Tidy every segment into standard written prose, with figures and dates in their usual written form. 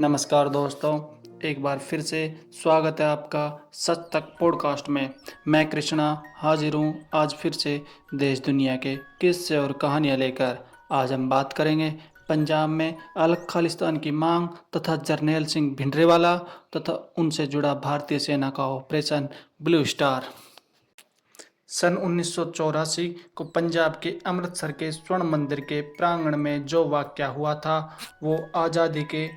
नमस्कार दोस्तों, एक बार फिर से स्वागत है आपका सच तक पॉडकास्ट में। मैं कृष्णा हाजिर हूँ आज फिर से देश दुनिया के किस्से और कहानियाँ लेकर। आज हम बात करेंगे पंजाब में अलग खालिस्तान की मांग तथा जर्नैल सिंह भिंडरेवाला तथा उनसे जुड़ा भारतीय सेना का ऑपरेशन ब्लू स्टार। सन 1984 को पंजाब के अमृतसर के स्वर्ण मंदिर के प्रांगण में जो वाकया हुआ था वो आज़ादी के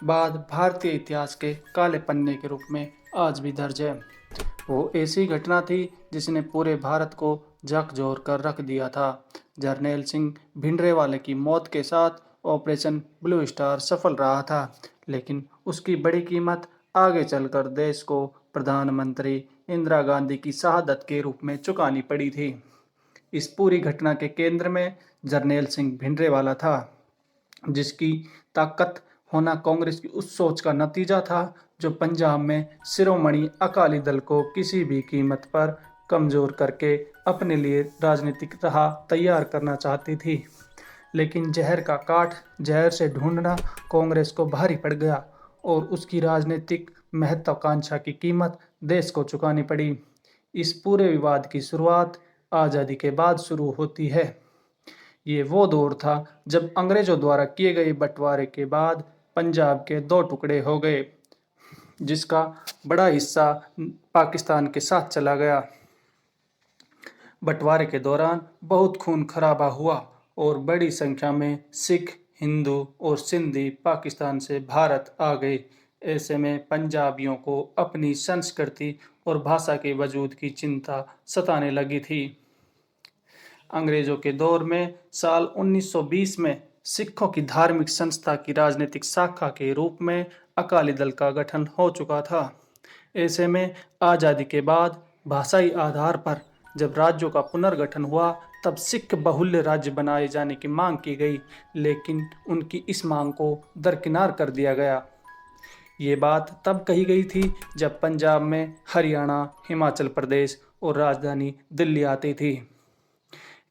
बाद भारतीय इतिहास के काले पन्ने के रूप में आज भी दर्ज है। वो ऐसी घटना थी जिसने पूरे भारत को झकझोर कर रख दिया था। जर्नैल सिंह भिंडरेवाले की मौत के साथ ऑपरेशन ब्लू स्टार सफल रहा था, लेकिन उसकी बड़ी कीमत आगे चलकर देश को प्रधानमंत्री इंदिरा गांधी की शहादत के रूप में चुकानी पड़ी थी। इस पूरी घटना के केंद्र में जर्नैल सिंह भिंडरेवाला था, जिसकी ताकत होना कांग्रेस की उस सोच का नतीजा था जो पंजाब में शिरोमणि अकाली दल को किसी भी कीमत पर कमजोर करके अपने लिए राजनीतिक राह तैयार करना चाहती थी। लेकिन जहर का काट जहर से ढूंढना कांग्रेस को भारी पड़ गया और उसकी राजनीतिक महत्वाकांक्षा की कीमत देश को चुकानी पड़ी। इस पूरे विवाद की शुरुआत आज़ादी के बाद शुरू होती है। ये वो दौर था जब अंग्रेजों द्वारा किए गए बंटवारे के बाद पंजाब के दो टुकड़े हो गए, जिसका बड़ा हिस्सा पाकिस्तान के साथ चला गया। बंटवारे के दौरान बहुत खून खराबा हुआ और बड़ी संख्या में सिख, हिंदू और सिंधी पाकिस्तान से भारत आ गए। ऐसे में पंजाबियों को अपनी संस्कृति और भाषा के वजूद की चिंता सताने लगी थी। अंग्रेजों के दौर में साल 1920 में सिखों की धार्मिक संस्था की राजनीतिक शाखा के रूप में अकाली दल का गठन हो चुका था। ऐसे में आज़ादी के बाद भाषाई आधार पर जब राज्यों का पुनर्गठन हुआ तब सिख बहुल्य राज्य बनाए जाने की मांग की गई, लेकिन उनकी इस मांग को दरकिनार कर दिया गया। ये बात तब कही गई थी जब पंजाब में हरियाणा, हिमाचल प्रदेश और राजधानी दिल्ली आती थी।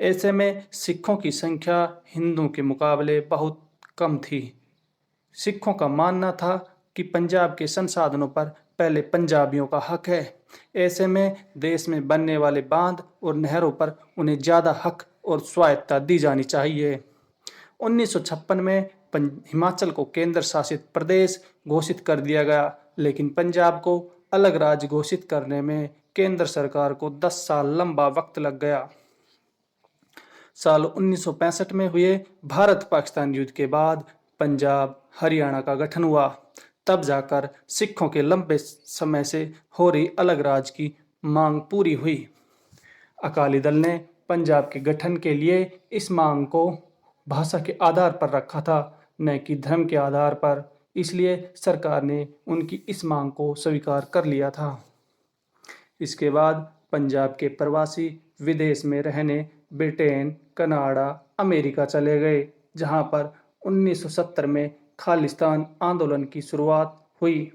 ऐसे में सिखों की संख्या हिंदुओं के मुकाबले बहुत कम थी। सिखों का मानना था कि पंजाब के संसाधनों पर पहले पंजाबियों का हक है। ऐसे में देश में बनने वाले बांध और नहरों पर उन्हें ज़्यादा हक और स्वायत्तता दी जानी चाहिए। 1956 में हिमाचल को केंद्र शासित प्रदेश घोषित कर दिया गया, लेकिन पंजाब को अलग राज्य घोषित करने में केंद्र सरकार को 10 साल लंबा वक्त लग गया। साल 1965 में हुए भारत पाकिस्तान युद्ध के बाद पंजाब हरियाणा का गठन हुआ। तब जाकर सिखों के लंबे समय से हो रही अलग राज्य की मांग पूरी हुई। अकाली दल ने पंजाब के गठन के लिए इस मांग को भाषा के आधार पर रखा था, न कि धर्म के आधार पर। इसलिए सरकार ने उनकी इस मांग को स्वीकार कर लिया था। इसके बाद पंजाब के प्रवासी विदेश में रहने ब्रिटेन, कनाडा, अमेरिका चले गए, जहां पर 1970 में खालिस्तान आंदोलन की शुरुआत हुई।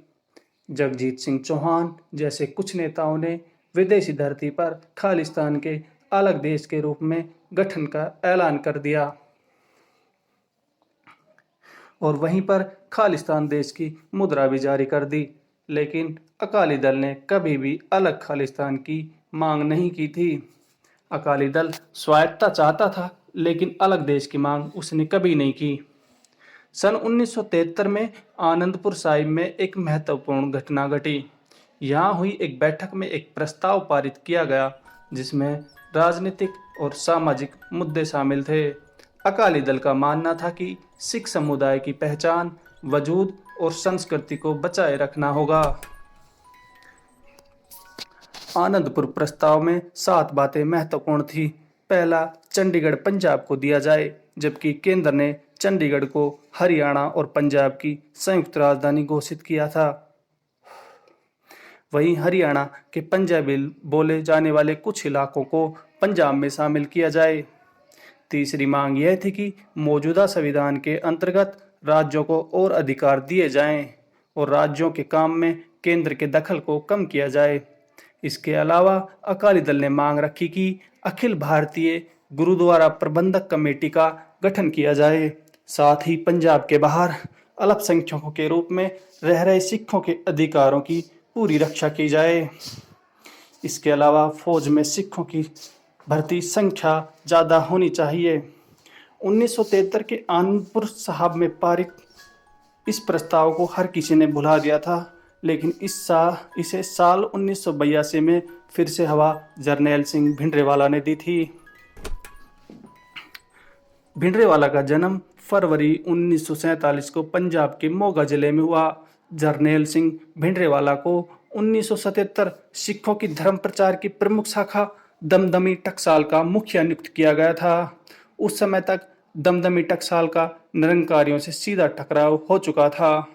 जगजीत सिंह चौहान जैसे कुछ नेताओं ने विदेशी धरती पर खालिस्तान के अलग देश के रूप में गठन का ऐलान कर दिया और वहीं पर खालिस्तान देश की मुद्रा भी जारी कर दी। लेकिन अकाली दल ने कभी भी अलग खालिस्तान की मांग नहीं की थी। अकाली दल स्वायत्तता चाहता था, लेकिन अलग देश की मांग उसने कभी नहीं की। सन 1973 में आनंदपुर साहिब में एक महत्वपूर्ण घटना घटी। यहाँ हुई एक बैठक में एक प्रस्ताव पारित किया गया, जिसमें राजनीतिक और सामाजिक मुद्दे शामिल थे। अकाली दल का मानना था कि सिख समुदाय की पहचान, वजूद और संस्कृति को बचाए रखना होगा। आनंदपुर प्रस्ताव में 7 बातें महत्वपूर्ण थी। पहला, चंडीगढ़ पंजाब को दिया जाए, जबकि केंद्र ने चंडीगढ़ को हरियाणा और पंजाब की संयुक्त राजधानी घोषित किया था। वहीं हरियाणा के पंजाबी बोले जाने वाले कुछ इलाकों को पंजाब में शामिल किया जाए। तीसरी मांग यह थी कि मौजूदा संविधान के अंतर्गत राज्यों को और अधिकार दिए जाएं और राज्यों के काम में केंद्र के दखल को कम किया जाए। इसके अलावा अकाली दल ने मांग रखी कि अखिल भारतीय गुरुद्वारा प्रबंधक कमेटी का गठन किया जाए। साथ ही पंजाब के बाहर अल्पसंख्यकों के रूप में रह रहे सिखों के अधिकारों की पूरी रक्षा की जाए। इसके अलावा फौज में सिखों की भर्ती संख्या ज़्यादा होनी चाहिए। 1973 के आनंदपुर साहब में पारित इस प्रस्ताव को हर किसी ने भुला दिया था, लेकिन इसे साल 1982 में फिर से हवा जरनैल सिंह भिंडरेवाला ने दी थी। भिंडरेवाला का जन्म फरवरी 1947 को पंजाब के मोगा जिले में हुआ। जरनैल सिंह भिंडरेवाला को 1977 सिखों की धर्म प्रचार की प्रमुख शाखा दमदमी टकसाल का मुखिया नियुक्त किया गया था। उस समय तक दमदमी टकसाल का निरंकारियों से सीधा टकराव हो चुका था।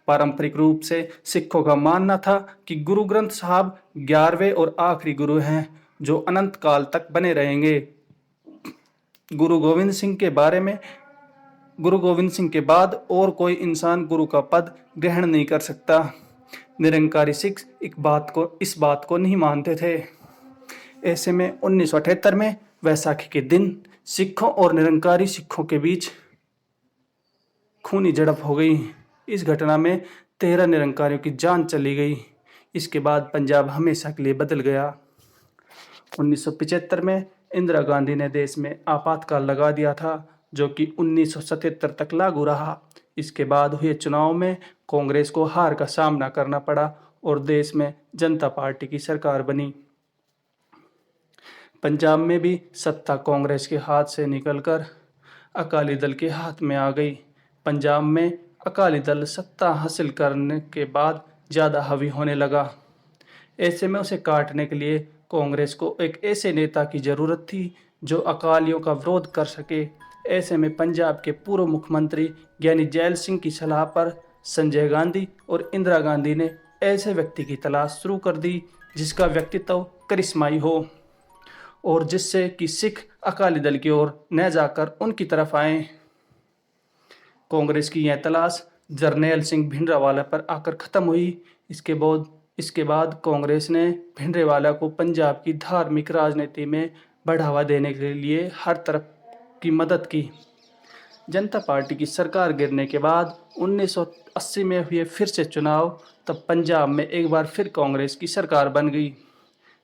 पारंपरिक रूप से सिखों का मानना था कि गुरु ग्रंथ साहब 11वें और आखिरी गुरु हैं जो अनंत काल तक बने रहेंगे। गुरु गोविंद सिंह के बाद और कोई इंसान गुरु का पद ग्रहण नहीं कर सकता। निरंकारी सिख इस बात को नहीं मानते थे। ऐसे में 1978 में वैसाखी के दिन सिखों और निरंकारी सिखों के बीच खूनी झड़प हो गई। इस घटना में 13 निरंकारियों की जान चली गई। इसके बाद पंजाब हमेशा के लिए बदल गया। 1975 में इंदिरा गांधी ने देश में आपातकाल लगा दिया था, जो कि 1977 तक लागू रहा। इसके बाद हुए चुनाव में कांग्रेस को हार का सामना करना पड़ा और देश में जनता पार्टी की सरकार बनी। पंजाब में भी सत्ता कांग्रेस के हाथ से निकलकर अकाली दल के हाथ में आ गई। पंजाब में अकाली दल सत्ता हासिल करने के बाद ज़्यादा हावी होने लगा। ऐसे में उसे काटने के लिए कांग्रेस को एक ऐसे नेता की ज़रूरत थी जो अकालियों का विरोध कर सके। ऐसे में पंजाब के पूर्व मुख्यमंत्री ज्ञानी जैल सिंह की सलाह पर संजय गांधी और इंदिरा गांधी ने ऐसे व्यक्ति की तलाश शुरू कर दी जिसका व्यक्तित्व करिश्माई हो और जिससे कि सिख अकाली दल की ओर न जाकर उनकी तरफ आए। कांग्रेस की यह तलाश जरनैल सिंह भिंडरावाला पर आकर ख़त्म हुई। इसके बाद कांग्रेस ने भिंडरेवाला को पंजाब की धार्मिक राजनीति में बढ़ावा देने के लिए हर तरफ की मदद की। जनता पार्टी की सरकार गिरने के बाद 1980 में हुए फिर से चुनाव, तब पंजाब में एक बार फिर कांग्रेस की सरकार बन गई।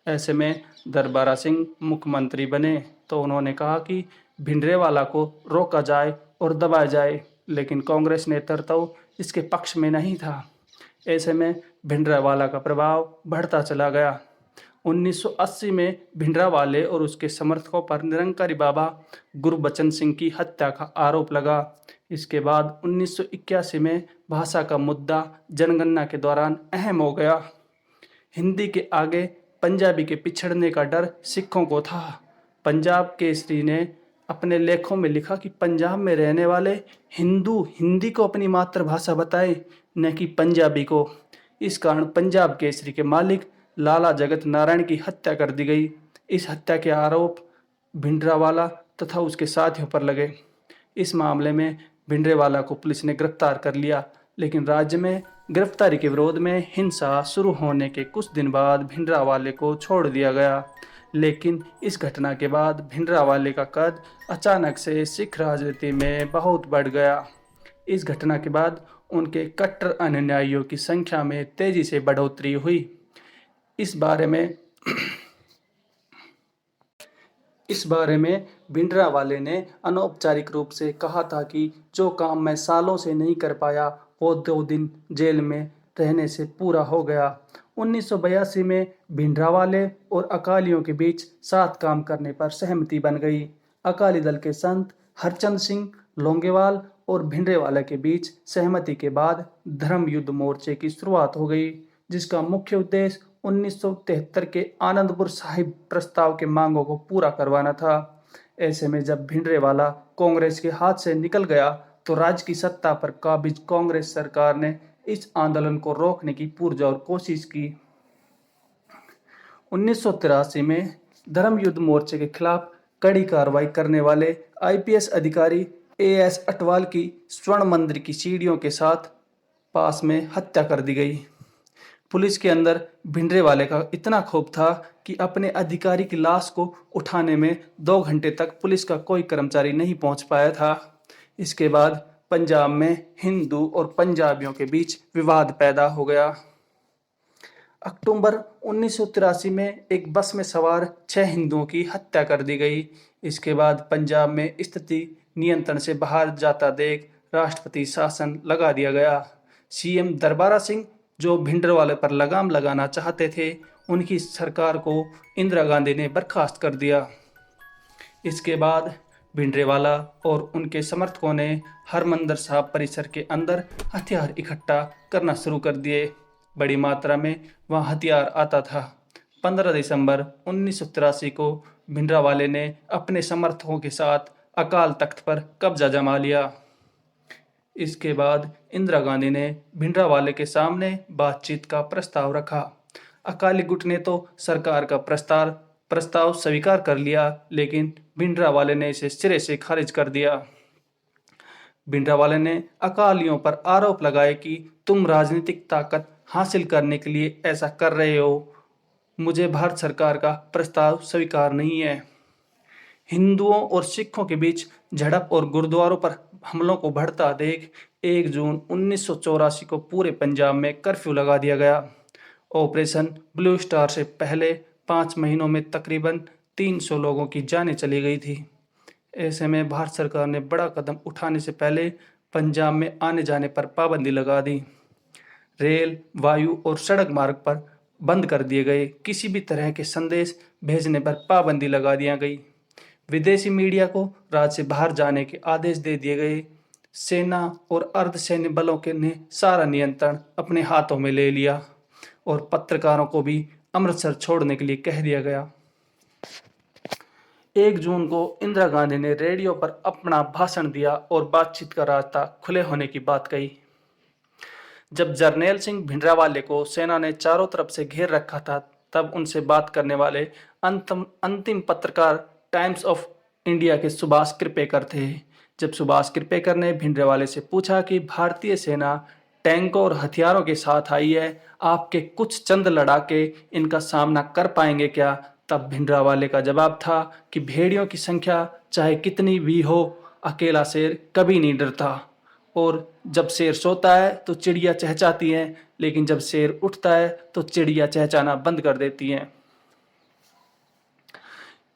ऐसे में दरबारा सिंह मुख्यमंत्री बने तो उन्होंने कहा कि भिंडरेवाला को रोका जाए और दबाया जाए, लेकिन कांग्रेस नेतृत्व इसके पक्ष में नहीं था। ऐसे में भिंडरावाला का प्रभाव बढ़ता चला गया। 1980 में भिंडरावाले और उसके समर्थकों पर निरंकारी बाबा गुरबचन सिंह की हत्या का आरोप लगा। इसके बाद 1981 में भाषा का मुद्दा जनगणना के दौरान अहम हो गया। हिंदी के आगे पंजाबी के पिछड़ने का डर सिखों को था। पंजाब केसरी ने अपने लेखों में लिखा कि पंजाब में रहने वाले हिंदू हिंदी को अपनी मातृभाषा बताएं, न कि पंजाबी को। इस कारण पंजाब केसरी के मालिक लाला जगत नारायण की हत्या कर दी गई। इस हत्या के आरोप भिंडरावाला तथा उसके साथियों पर लगे। इस मामले में भिंडरेवाला को पुलिस ने गिरफ्तार कर लिया, लेकिन राज्य में गिरफ्तारी के विरोध में हिंसा शुरू होने के कुछ दिन बाद भिंडरावाले को छोड़ दिया गया। लेकिन इस घटना के बाद भिंडरावाले का कद अचानक से सिख राजनीति में बहुत बढ़ गया। इस घटना के बाद उनके कट्टर अनुयायियों की संख्या में तेजी से बढ़ोतरी हुई। इस बारे में भिंडरावाले ने अनौपचारिक रूप से कहा था कि जो काम मैं सालों से नहीं कर पाया वो 2 दिन जेल में रहने से पूरा हो गया। 1982 में भिंडरावाले और अकालियों के बीच साथ काम करने पर सहमति बन गई। अकाली दल के संत हरचंद सिंह लोंगेवाल और भिंडरेवाला के बीच सहमति के बाद धर्म युद्ध मोर्चे की शुरुआत हो गई, जिसका मुख्य उद्देश्य 1973 के आनंदपुर साहिब प्रस्ताव के मांगों को पूरा करवाना था। ऐसे में जब भिंडरेवाला कांग्रेस के हाथ से निकल गया तो राज्य की सत्ता पर काबिज कांग्रेस सरकार ने इस आंदोलन को रोकने की पुरजोर कोशिश की। 1983 में धर्म युद्ध मोर्चे के खिलाफ कड़ी कार्रवाई करने वाले आईपीएस अधिकारी एएस अटवाल की स्वर्ण मंदिर की सीढ़ियों के साथ पास में हत्या कर दी गई। पुलिस के अंदर भिंडरेवाले का इतना क्षोभ था कि अपने अधिकारी की लाश को उठाने में 2 घंटे तक पुलिस का कोई कर्मचारी नहीं पहुंच पाया था। इसके बाद पंजाब में हिंदू और पंजाबियों के बीच विवाद पैदा हो गया। अक्टूबर 1983 में एक बस में सवार 6 हिंदुओं की हत्या कर दी गई। इसके बाद पंजाब में स्थिति नियंत्रण से बाहर जाता देख राष्ट्रपति शासन लगा दिया गया। सीएम दरबारा सिंह, जो भिंडरवाले पर लगाम लगाना चाहते थे, उनकी सरकार को इंदिरा गांधी ने बर्खास्त कर दिया। इसके बाद भिंडरेवाला और उनके समर्थकों ने हरमंदिर साहब परिसर के अंदर हथियार इकट्ठा करना शुरू कर दिए। बड़ी मात्रा में वहाँ हथियार आता था। 15 दिसंबर 1983 को भिंडरावाले ने अपने समर्थकों के साथ अकाल तख्त पर कब्जा जमा लिया। इसके बाद इंदिरा गांधी ने भिंडरावाले के सामने बातचीत का प्रस्ताव रखा। अकाली गुट ने तो सरकार का प्रस्ताव स्वीकार कर लिया, लेकिन भिंडरावाले ने इसे सिरे से खारिज कर दिया। भिंडरावाले ने अकालियों पर आरोप लगाए कि तुम राजनीतिक ताकत हासिल करने के लिए ऐसा कर रहे हो, मुझे भारत सरकार का प्रस्ताव स्वीकार नहीं है। हिंदुओं और सिखों के बीच झड़प और गुरुद्वारों पर हमलों को बढ़ता देख 1 जून 1984 को पूरे पंजाब में कर्फ्यू लगा दिया गया। ऑपरेशन ब्लू स्टार से पहले 5 महीनों में तकरीबन 300 लोगों की जानें चली गई थी। ऐसे में भारत सरकार ने बड़ा कदम उठाने से पहले पंजाब में आने जाने पर पाबंदी लगा दी। रेल, वायु और सड़क मार्ग पर बंद कर दिए गए। किसी भी तरह के संदेश भेजने पर पाबंदी लगा दिया गई। विदेशी मीडिया को राज्य से बाहर जाने के आदेश दे दिए गए। सेना और अर्धसैन्य बलों के ने सारा नियंत्रण अपने हाथों में ले लिया और पत्रकारों को भी अमृतसर छोड़ने के लिए कह दिया गया। 1 जून को इंदिरा गांधी ने रेडियो पर अपना भाषण दिया और बातचीत का रास्ता खुले होने की बात कही। जब जरनैल सिंह भिंडरावाले को सेना ने चारों तरफ से घेर रखा था, तब उनसे बात करने वाले अंतिम पत्रकार टाइम्स ऑफ इंडिया के सुभाष कृपेकर थे। जब सुभाष कृपेकर ने भिंडरावाले से पूछा कि भारतीय सेना टैंकों और हथियारों के साथ आई है, आपके कुछ चंद लड़ाके इनका सामना कर पाएंगे क्या, तब भिंडरावाले का जवाब था कि भेड़ियों की संख्या चाहे कितनी भी हो, अकेला शेर कभी नहीं डरता, और जब शेर सोता है तो चिड़िया चहचहाती है, लेकिन जब शेर उठता है तो चिड़िया चहचहाना बंद कर देती हैं।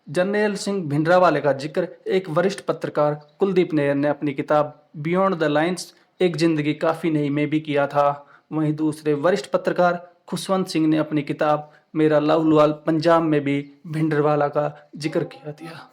जरनैल सिंह भिंडरावाले का जिक्र एक वरिष्ठ पत्रकार कुलदीप नैयर ने अपनी किताब बियॉन्ड द लाइन्स, एक जिंदगी काफी नहीं में भी किया था। वहीं दूसरे वरिष्ठ पत्रकार खुशवंत सिंह ने अपनी किताब मेरा लहूलुहाल पंजाब में भी भिंडरावाला का जिक्र किया था।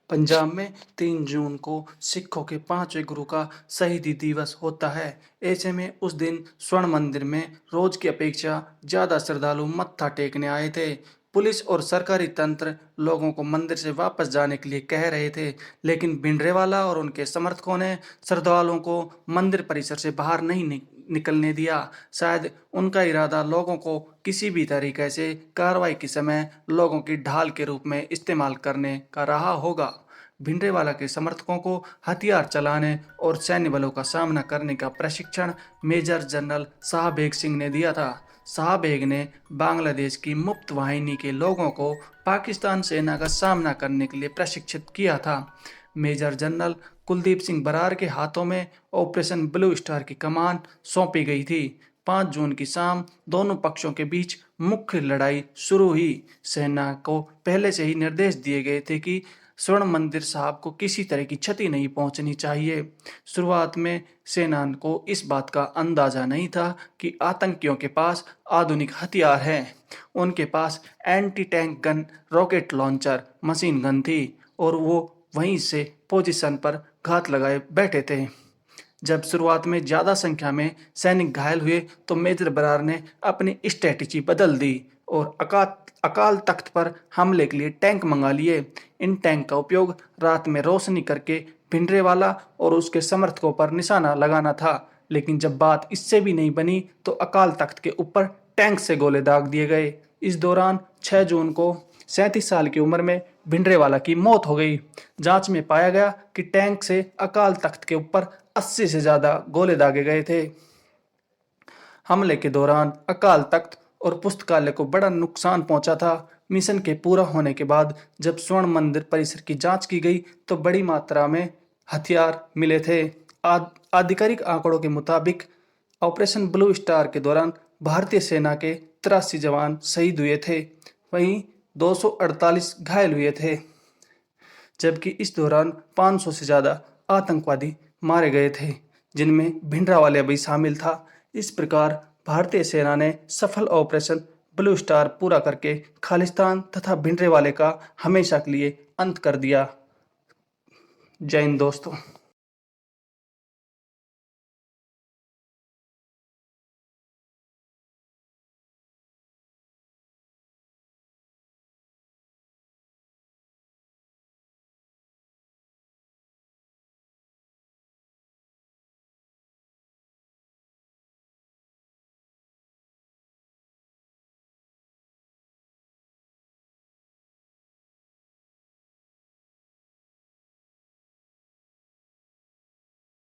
पंजाब में 3 जून को सिखों के 5वें गुरु का शहीदी दिवस होता है। ऐसे में उस दिन स्वर्ण मंदिर में रोज की अपेक्षा ज्यादा श्रद्धालु मत्था टेकने आए थे। पुलिस और सरकारी तंत्र लोगों को मंदिर से वापस जाने के लिए कह रहे थे, लेकिन भिंडरेवाला और उनके समर्थकों ने श्रद्धालुओं को मंदिर परिसर से बाहर नहीं निकलने दिया। शायद उनका इरादा लोगों को किसी भी तरीके से कार्रवाई के समय लोगों की ढाल के रूप में इस्तेमाल करने का रहा होगा। भिंडरेवाला के समर्थकों को हथियार चलाने और सैन्य बलों का सामना करने का प्रशिक्षण मेजर जनरल शाहबेग सिंह ने दिया था। शाहबेग ने बांग्लादेश की मुक्त वाहिनी के लोगों को पाकिस्तान सेना का सामना करने के लिए प्रशिक्षित किया था। मेजर जनरल कुलदीप सिंह बरार के हाथों में ऑपरेशन ब्लू स्टार की कमान सौंपी गई थी। 5 जून की शाम दोनों पक्षों के बीच मुख्य लड़ाई शुरू हुई। सेना को पहले से ही निर्देश दिए गए थे कि स्वर्ण मंदिर साहब को किसी तरह की क्षति नहीं पहुंचनी चाहिए। शुरुआत में सेना को इस बात का अंदाजा नहीं था कि आतंकियों के पास आधुनिक हथियार हैं। उनके पास anti tank gun, rocket launcher, machine gun थी और वो वहीं से पोजीशन पर घात लगाए बैठे थे। जब शुरुआत में ज्यादा संख्या में सैनिक घायल हुए तो मेजर बरार ने अपनी स्ट्रेटेजी बदल दी और अकाल तख्त पर हमले के लिए टैंक मंगा लिए। इन टैंक का उपयोग रात में रोशनी करके भिंडरेवाला और उसके समर्थकों पर निशाना लगाना था, लेकिन जब बात इससे भी नहीं बनी तो अकाल तख्त के ऊपर टैंक से गोले दाग दिए गए। इस दौरान 6 जून को 37 साल की उम्र में भिंडरेवाला की मौत हो गई। जांच में पाया गया कि टैंक से अकाल तख्त के ऊपर 80 से ज्यादा गोले दागे गए थे। हमले के दौरान अकाल तख्त और पुस्तकालय को बड़ा नुकसान पहुंचा था। मिशन के पूरा होने के बाद जब स्वर्ण मंदिर परिसर की जांच की गई तो बड़ी मात्रा में हथियार मिले थे। आधिकारिक आंकड़ों के मुताबिक ऑपरेशन ब्लू स्टार के दौरान भारतीय सेना के 83 जवान शहीद हुए थे, वहीं 248 घायल हुए थे, जबकि इस दौरान 500 से ज़्यादा आतंकवादी मारे गए थे, जिनमें भिंडरावाले भी शामिल था। इस प्रकार भारतीय सेना ने सफल ऑपरेशन ब्लू स्टार पूरा करके खालिस्तान तथा भिंडरावाले का हमेशा के लिए अंत कर दिया। जय हिंद दोस्तों।